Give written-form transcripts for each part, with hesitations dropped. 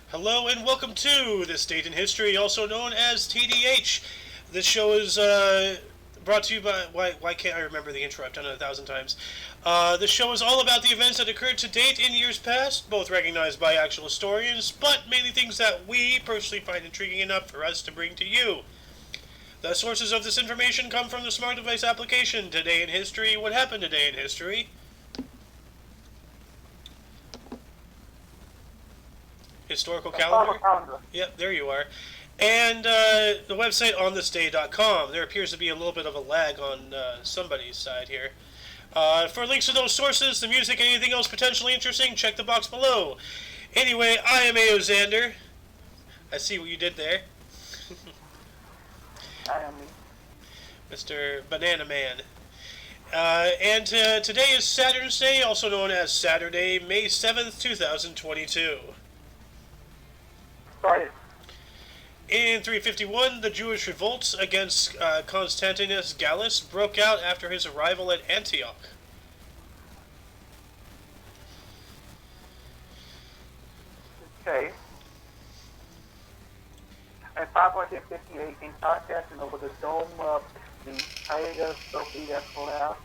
Hello and welcome to This Date in History, also known as TDH. This show is brought to you by... Why can't I remember the intro? I've done it 1,000 times. This show is all about the events that occurred to date in years past, both recognized by actual historians, but mainly things that we personally find intriguing enough for us to bring to you. The sources of this information come from the Smart Device application, Today in History, What Happened Today in History, Historical Calendar. Yep, there you are. And the website onthisday.com. There appears to be a little bit of a lag on somebody's side here. For links to those sources, the music, and anything else potentially interesting, check the box below. Anyway, I am A.O. Xander. I see what you did there. I am Mr. Banana Man. And today is Saturn's Day, also known as Saturday, May 7th, 2022. started. In 351, the Jewish revolts against Constantinus Gallus broke out after his arrival at Antioch. Okay. At 558, in contesting over the dome of the Hagia Sophia collapsed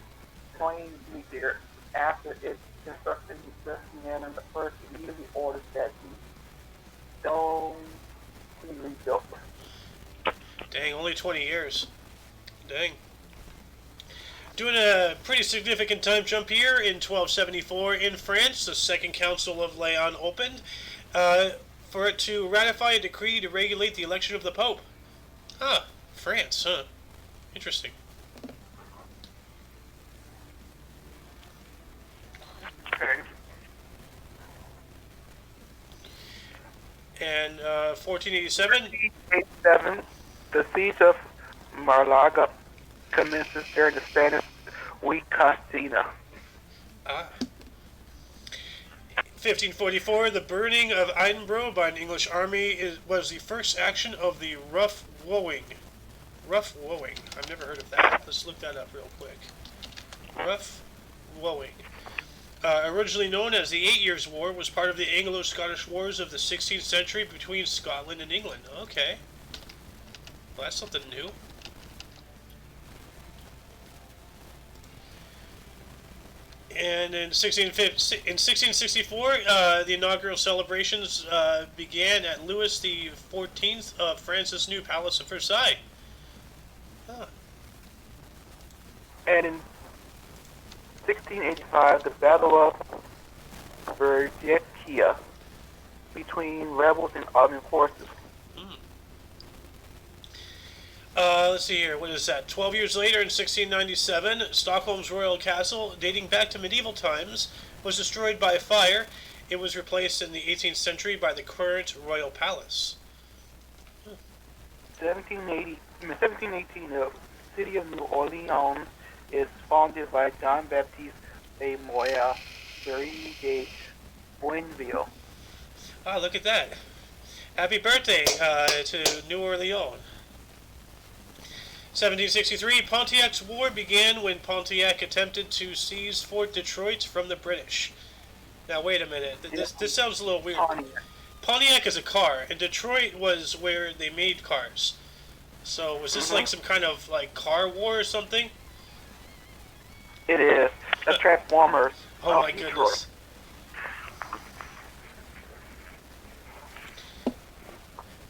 20 years after its construction, Justinian the first immediately ordered that the dome be rebuilt. Dang, only 20 years. Dang. Doing a pretty significant time jump here in 1274 in France, the Second Council of Leon opened for it to ratify a decree to regulate the election of the Pope. Huh, France, huh? Interesting. Okay. And 1487. 1487, the siege of Malaga commences during the Spanish Week Castina. 1544, the burning of Edinburgh by an English army was the first action of the Rough Wooing. Rough Wooing. I've never heard of that. Let's look that up real quick. Rough Wooing. Originally known as the 8 Years' War, was part of the Anglo-Scottish Wars of the 16th century between Scotland and England. Okay. Well, that's something new. And in 1664, the inaugural celebrations began at Louis XIV of France's new palace of Versailles. Huh. And in 1685, the Battle of Berghetia between rebels and armed forces. Let's see here. What is that? 12 years later, in 1697, Stockholm's royal castle, dating back to medieval times, was destroyed by fire. It was replaced in the 18th century by the current royal palace. 1718, the city of New Orleans is founded by John Baptiste A. Moya, Marie de Boinville. Ah, look at that. Happy birthday to New Orleans. 1763, Pontiac's War began when Pontiac attempted to seize Fort Detroit from the British. Now, wait a minute. This sounds a little weird. Pontiac is a car, and Detroit was where they made cars. So, was this like some kind of like car war or something? It is. The Transformers. Oh my goodness.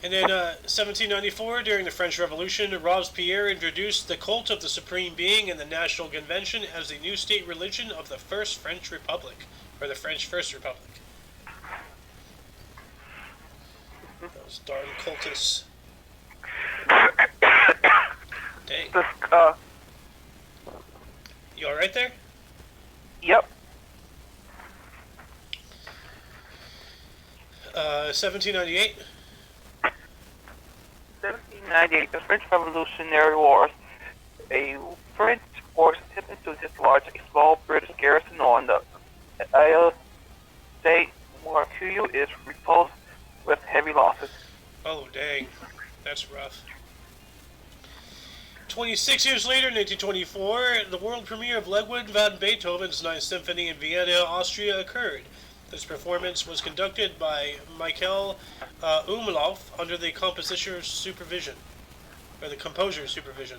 And then 1794, during the French Revolution, Robespierre introduced the cult of the Supreme Being in the National Convention as the new state religion of the First French Republic, or the French First Republic. Those darn cultists. Dang. You alright there? Yep. 1798. 1798, the French Revolutionary Wars. A French force attempted to dislodge a small British garrison on the Isle de Marquille is repulsed with heavy losses. Oh, dang. That's rough. 26 years later, in 1924, the world premiere of Ludwig van Beethoven's Ninth Symphony in Vienna, Austria occurred. This performance was conducted by Michael Umlauf under the composer's supervision, or the composer's supervision.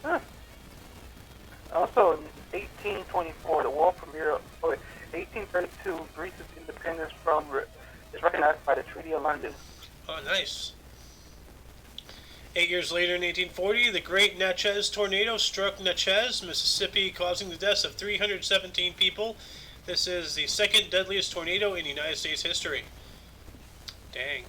Huh. Also, in 1824, the world premiere of 1832, Greece's independence is recognized by the Treaty of London. Oh, nice. 8 years later, in 1840, the Great Natchez Tornado struck Natchez, Mississippi, causing the deaths of 317 people. This is the second deadliest tornado in United States history. Dang.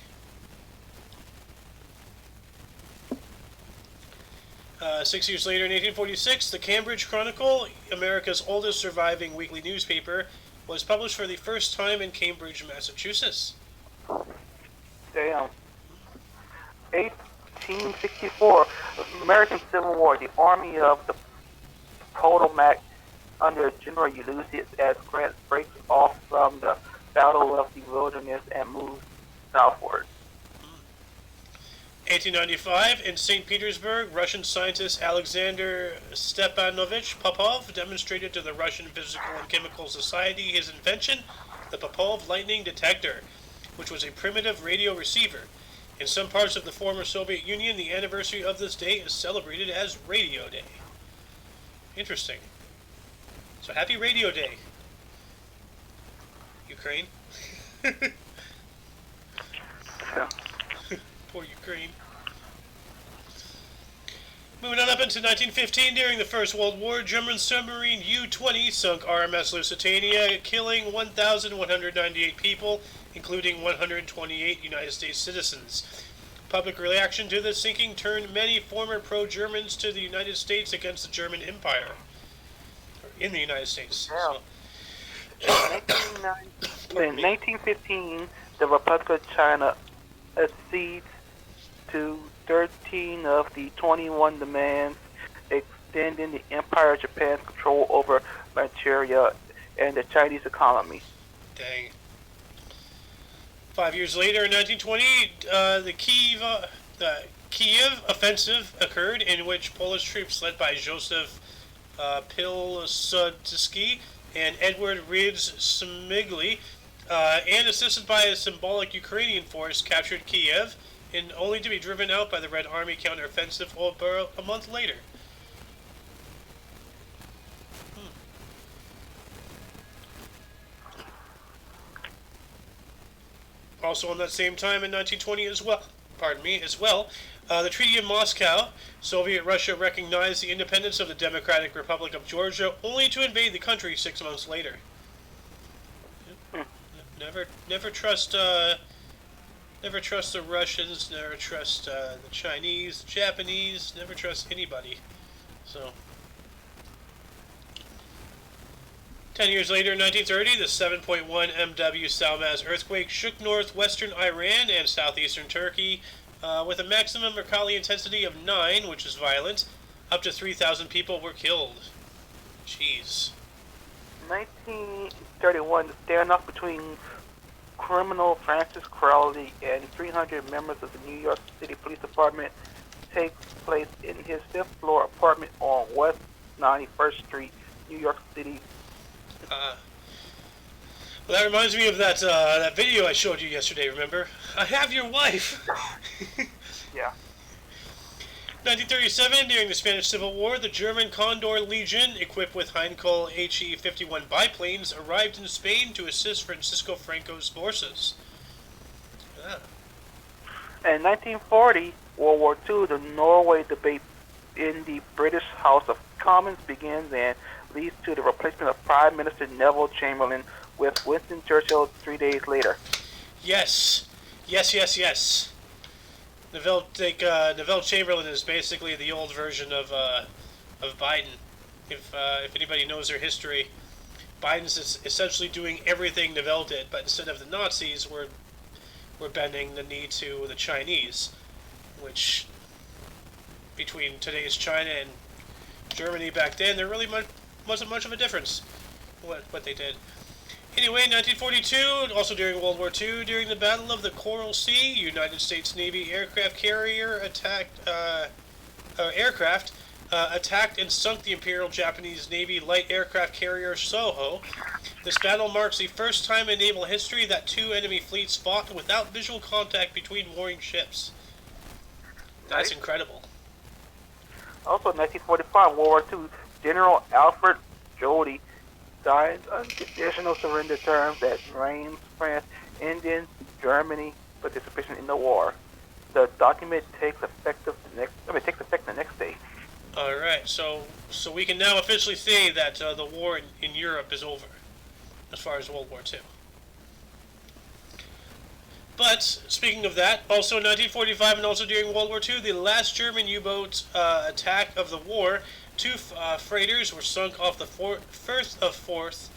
6 years later, in 1846, the Cambridge Chronicle, America's oldest surviving weekly newspaper, was published for the first time in Cambridge, Massachusetts. Damn. 1864, American Civil War. The Army of the Potomac under General Ulysses S. Grant breaks off from the Battle of the Wilderness and moves southward. 1895, in St. Petersburg, Russian scientist Alexander Stepanovich Popov demonstrated to the Russian Physical and Chemical Society his invention, the Popov lightning detector, which was a primitive radio receiver. In some parts of the former Soviet Union, the anniversary of this day is celebrated as Radio Day. Interesting. So happy Radio Day, Ukraine. Yeah. Poor Ukraine. Moving on up into 1915, during the First World War, German submarine U-20 sunk RMS Lusitania, killing 1,198 people, including 128 United States citizens. Public reaction to the sinking turned many former pro-Germans to the United States against the German Empire. Or in the United States. Yeah. So. In 1915, the Republic of China accedes to 13 of the 21 demands, extending the Empire of Japan's control over Manchuria and the Chinese economy. Dang. 5 years later, in 1920, the Kiev offensive occurred, in which Polish troops led by Joseph Pilsudski and Edward Riedz-Smigli, and assisted by a symbolic Ukrainian force, captured Kiev, and only to be driven out by the Red Army counteroffensive over a month later. Also on that same time in 1920 as well, the Treaty of Moscow, Soviet Russia recognized the independence of the Democratic Republic of Georgia, only to invade the country 6 months later. Never trust the Russians. Never trust the Chinese, the Japanese. Never trust anybody. So, 10 years later, in 1930, the 7.1 MW Salmaz earthquake shook northwestern Iran and southeastern Turkey, with a maximum Mercalli intensity of 9, which is violent. Up to 3,000 people were killed. Jeez. 1931, the standoff between criminal Francis Crowley and 300 members of the New York City Police Department takes place in his 5th floor apartment on West 91st Street, New York City. Well, that reminds me of that video I showed you yesterday, remember? I have your wife! Yeah. 1937, during the Spanish Civil War, the German Condor Legion, equipped with Heinkel HE-51 biplanes, arrived in Spain to assist Francisco Franco's forces. In 1940, World War II, the Norway debate in the British House of Commons begins and leads to the replacement of Prime Minister Neville Chamberlain with Winston Churchill 3 days later. Yes. Neville Chamberlain is basically the old version of Biden. If anybody knows their history, Biden's essentially doing everything Neville did, but instead of the Nazis, we're bending the knee to the Chinese, which between today's China and Germany back then, there really wasn't much of a difference what they did. Anyway, 1942, also during World War II, during the Battle of the Coral Sea, United States Navy aircraft carrier attacked aircraft attacked and sunk the Imperial Japanese Navy light aircraft carrier Soho. This battle marks the first time in naval history that two enemy fleets fought without visual contact between warring ships. That's incredible. Also, in 1945, World War II, General Alfred Jody signed unconditional surrender terms that drains France, ending Germany participation in the war. The document takes effect the next day. All right, so we can now officially say that the war in Europe is over, as far as World War II. But speaking of that, also in 1945 and also during World War II, the last German U-boat attack of the war, two freighters were sunk off the Firth of Forth,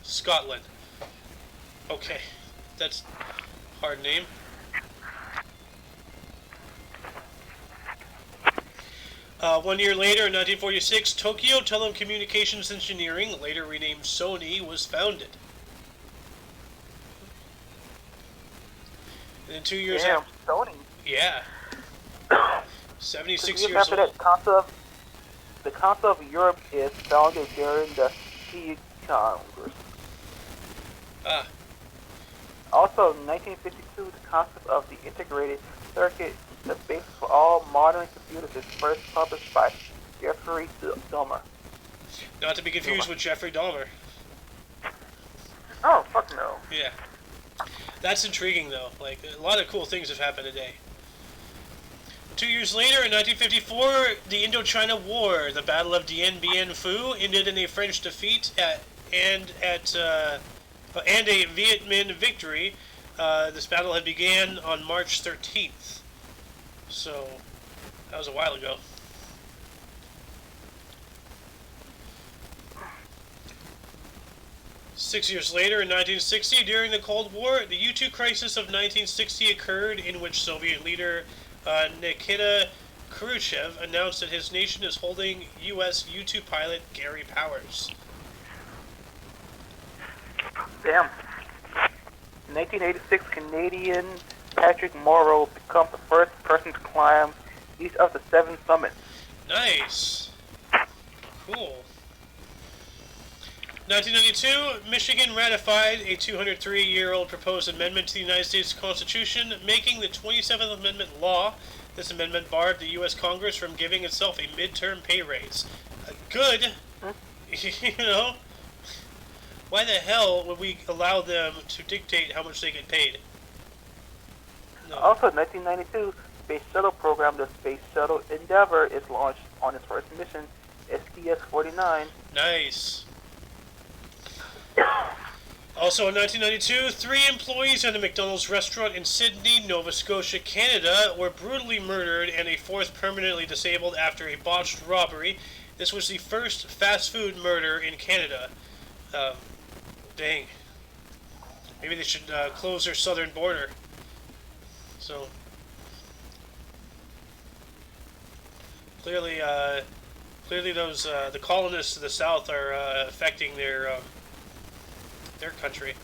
Scotland. Okay, that's a hard name. One year later, in 1946, Tokyo Telecommunications Engineering, later renamed Sony, was founded. And then 2 years after... Sony. Yeah. 76 years after old. That, the Council of Europe is founded during the CE Congress. Also, in 1952, the concept of the integrated circuit, the basis for all modern computers, is first published by Jeffrey Dahmer. Not to be confused with Jeffrey Dahmer. Oh, fuck no. Yeah. That's intriguing, though. Like, a lot of cool things have happened today. 2 years later, in 1954, the Indochina War, the Battle of Dien Bien Phu, ended in a French defeat and a Viet Minh victory. This battle had began on March 13th. So, that was a while ago. Six years later, in 1960, during the Cold War, the U-2 crisis of 1960 occurred, in which Soviet leader Nikita Khrushchev announced that his nation is holding U.S. U-2 pilot Gary Powers. Damn. In 1986, Canadian Patrick Morrow becomes the first person to climb each of the 7 summits. Nice. Cool. 1992, Michigan ratified a 203-year-old proposed amendment to the United States Constitution, making the 27th Amendment law. This amendment barred the U.S. Congress from giving itself a midterm pay raise. Good. You know? Why the hell would we allow them to dictate how much they get paid? No. Also, in 1992, Space Shuttle program, the Space Shuttle Endeavour, is launched on its first mission, STS-49. Nice. Also in 1992, 3 employees at a McDonald's restaurant in Sydney, Nova Scotia, Canada, were brutally murdered and a 4th permanently disabled after a botched robbery. This was the first fast food murder in Canada. Dang. Maybe they should close their southern border. So, clearly those the colonists to the south are affecting their country.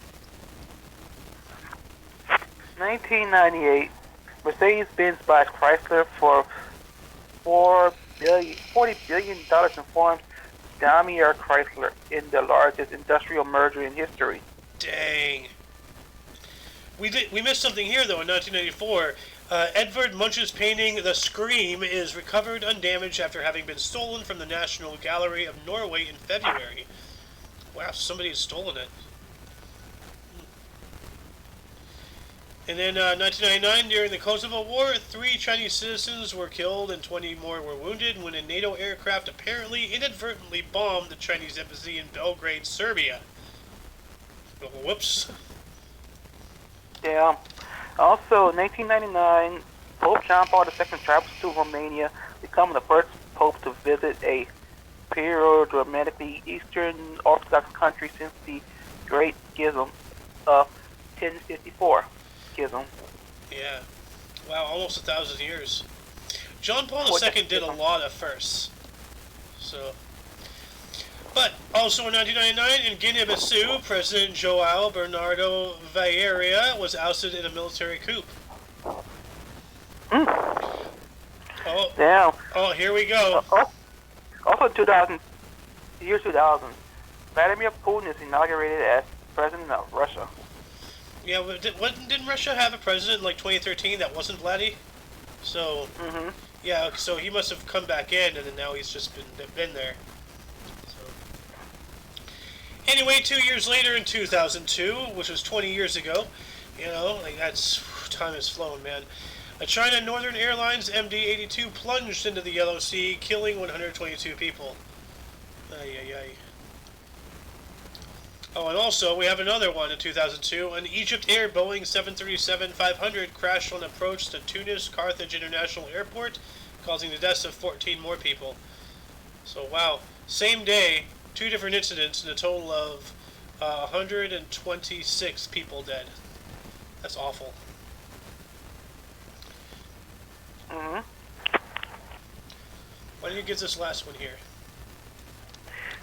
1998, Mercedes-Benz buys Chrysler for $40 billion and forms Daimler Chrysler in the largest industrial merger in history. Dang. We missed something here though. In 1994, Edvard Munch's painting *The Scream* is recovered undamaged after having been stolen from the National Gallery of Norway in February. Wow, somebody has stolen it. And then 1999, during the Kosovo War, 3 Chinese citizens were killed and 20 more were wounded when a NATO aircraft apparently inadvertently bombed the Chinese embassy in Belgrade, Serbia. Whoops. Yeah. Also, 1999, Pope John Paul II travels to Romania, becoming the first pope to visit a predominantly Eastern Orthodox country since the Great Schism of 1054. Yeah. Wow, almost 1,000 years. John Paul II did a lot of firsts. So, but also in 1999, in Guinea-Bissau, President João Bernardo Vieira was ousted in a military coup. Mm. Oh, Now, oh, here we go. also 2000, year 2000, Vladimir Putin is inaugurated as president of Russia. Yeah, didn't Russia have a president in like 2013 that wasn't Vladdy? So, Mm-hmm. yeah, so he must have come back in, and then now he's just been there. So. Anyway, 2 years later in 2002, which was 20 years ago, you know, like that's time has flown, man. A China Northern Airlines MD-82 plunged into the Yellow Sea, killing 122 people. Ay, ay, ay. Oh, and also, we have another one in 2002. An Egypt Air Boeing 737-500 crashed on approach to Tunis Carthage International Airport, causing the deaths of 14 more people. So, wow. Same day, two different incidents, and a total of 126 people dead. That's awful. Mm-hmm. Why don't you get this last one here?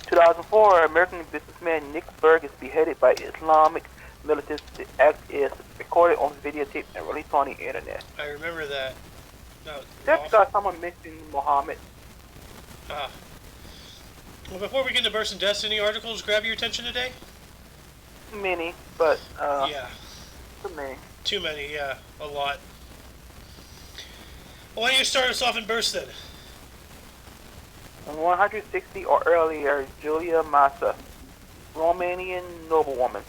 2004, American businessman Nick Berg is beheaded by Islamic militants. The act is recorded on videotape and released on the internet. I remember that. No, That's got someone mentioned Muhammad. Ah. Well, before we get into Burst and Destiny articles, grab your attention today? Many, but Yeah. too many. Too many, yeah. A lot. Well, why don't you start us off in Burst then? 160 or earlier, Julia Massa, Romanian noblewoman.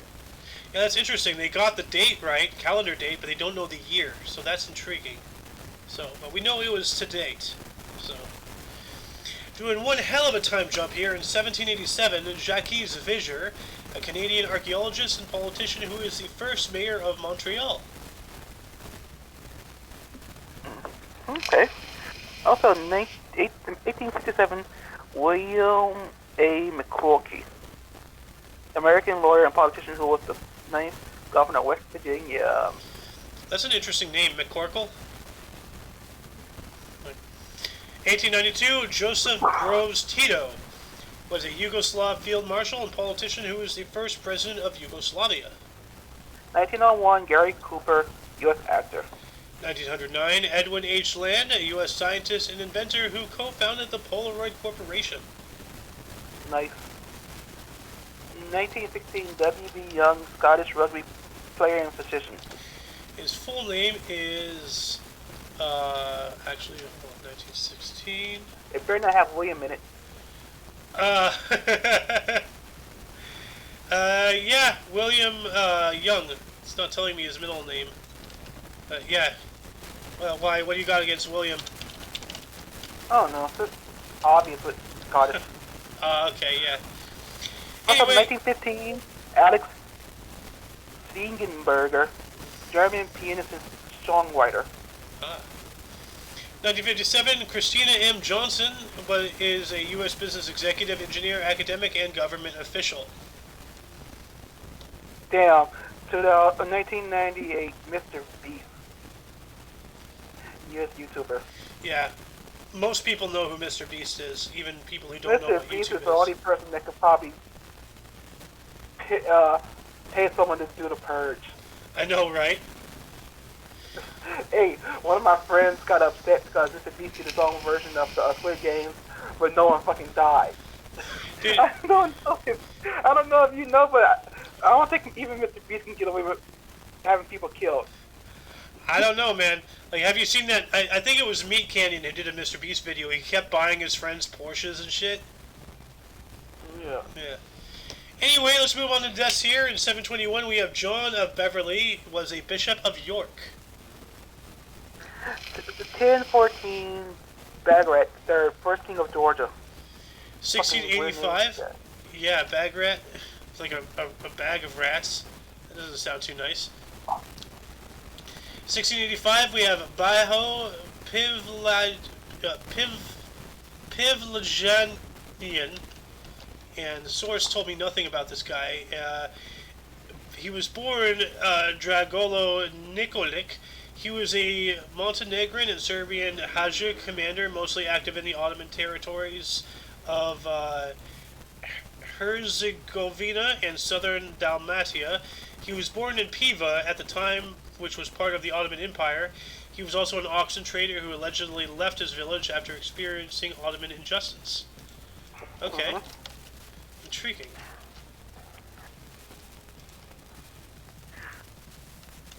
Yeah, that's interesting. They got the date right, calendar date, but they don't know the year, so that's intriguing. So, but we know it was to date. So, doing one hell of a time jump here in 1787, Jacques Visscher, a Canadian archaeologist and politician who is the first mayor of Montreal. Okay. Also, 1857, William A. McCorkey, American lawyer and politician who was the 9th governor of West Virginia. That's an interesting name, McCorkle. 1892, Joseph Broz Tito was a Yugoslav field marshal and politician who was the first president of Yugoslavia. 1901, Gary Cooper, U.S. actor. 1909, Edwin H. Land, a U.S. scientist and inventor who co-founded the Polaroid Corporation. Nice. 1916, W.B. Young, Scottish rugby player and physician. His full name is, actually, hold on, 1916. It better not have William in it. Yeah, William, Young. It's not telling me his middle name. Yeah. Well, why? What do you got against William? Oh no, it's obviously Scottish. Okay, yeah. Also, Anyway, 1915, Alex Ziegenberger, German pianist and songwriter. 1957, Christina M. Johnson is a U.S. business executive, engineer, academic, and government official. Damn. 1998, Mr. Beast, U.S. YouTuber. Yeah. Most people know who Mr. Beast is, even people who don't know what Mr. Beast YouTube is the only person that could probably pay someone to do the purge. I know, right? Hey, one of my friends got upset because Mr. Beast did his own version of the Squid Games, but no one fucking died. Dude. I don't know if you know, but I don't think even Mr. Beast can get away with having people killed. I don't know, man. Like, have you seen that? I think it was Meat Canyon who did a Mr. Beast video. He kept buying his friends Porsches and shit. Yeah. Yeah. Anyway, let's move on to deaths here. In 721, we have John of Beverley, was a bishop of York. 1014, Bagrat, third, first king of Georgia. 1685. Yeah, Bagrat. It's like a bag of rats. That doesn't sound too nice. 1685, we have Baiho Pivlajanian, and the source told me nothing about this guy. He was born Dragolo Nikolic. He was a Montenegrin and Serbian Hajj commander, mostly active in the Ottoman territories of Herzegovina and southern Dalmatia. He was born in Piva at the time, which was part of the Ottoman Empire. He was also an oxen trader who allegedly left his village after experiencing Ottoman injustice. Okay. Intriguing.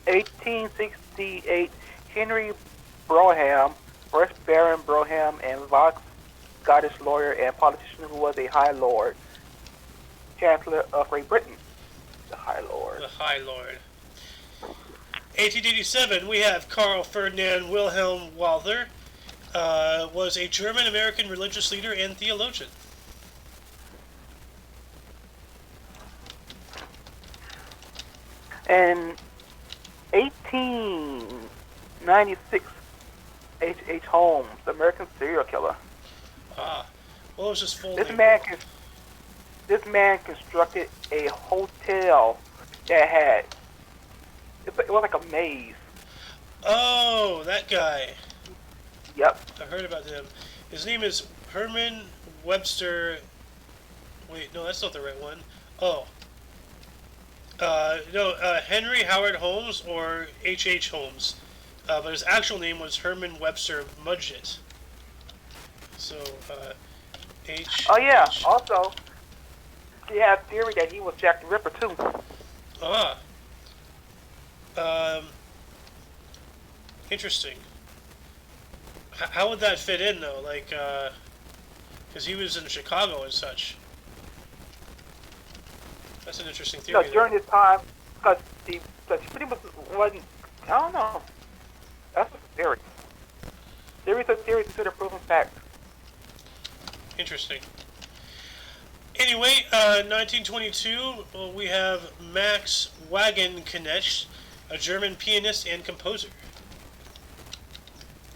1868, Henry Brougham, first Baron Brougham and Vox, Scottish lawyer and politician who was a High Lord, Chancellor of Great Britain. The High Lord. The High Lord. 1887, we have Karl Ferdinand Wilhelm Walther, was a German-American religious leader and theologian. And 1896, H.H. Holmes, American serial killer. What was his full This name? This man constructed a hotel that had, it was like a maze. Oh, that guy. Yep. I heard about him. His name is Herman Webster. Wait, no, that's not the right one. Oh. No, Henry Howard Holmes or H.H. Holmes. But his actual name was Herman Webster Mudgett. So, H. Oh yeah. H. Also, he had theory that he was Jack the Ripper too. Ah. Interesting. How would that fit in, though? Like, because he was in Chicago and such. That's an interesting theory. No, during his time, because he pretty much wasn't. I don't know. That's a theory. Theories are theories considered proven facts. Interesting. Anyway, 1922, we have Max Wagenknecht, a German pianist and composer.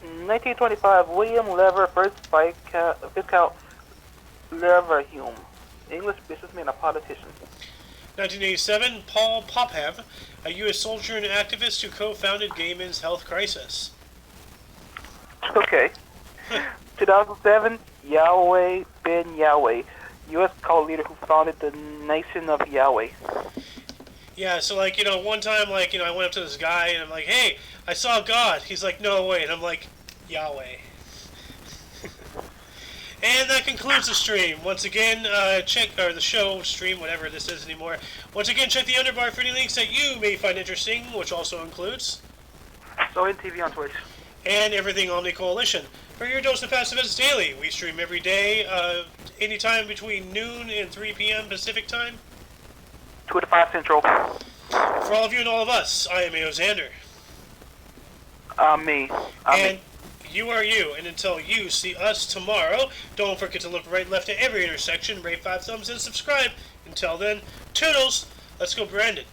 1925, William Lever, first Viscount Leverhulme, English businessman and politician. 1987, Paul Popov, a U.S. soldier and activist who co-founded Gay Men's Health Crisis. Okay. 2007, Yahweh Ben Yahweh, U.S. cult leader who founded the Nation of Yahweh. Yeah, so like, one time, like, I went up to this guy and I'm like, hey, I saw God. He's like, no, wait. I'm like, Yahweh. And that concludes the stream. Once again, the show, stream, whatever this is anymore. Once again, check the underbar for any links that you may find interesting, which also includes So TV on Twitch. and everything Omni Coalition. For your dose of past events daily, we stream every day, anytime between noon and 3 p.m. Pacific time. 2 to 5 Central. For all of you and all of us, I am Xander. Me. And you are you, and until you see us tomorrow, don't forget to look right and left at every intersection, rate 5 thumbs, and subscribe. Until then, toodles! Let's go, Brandon.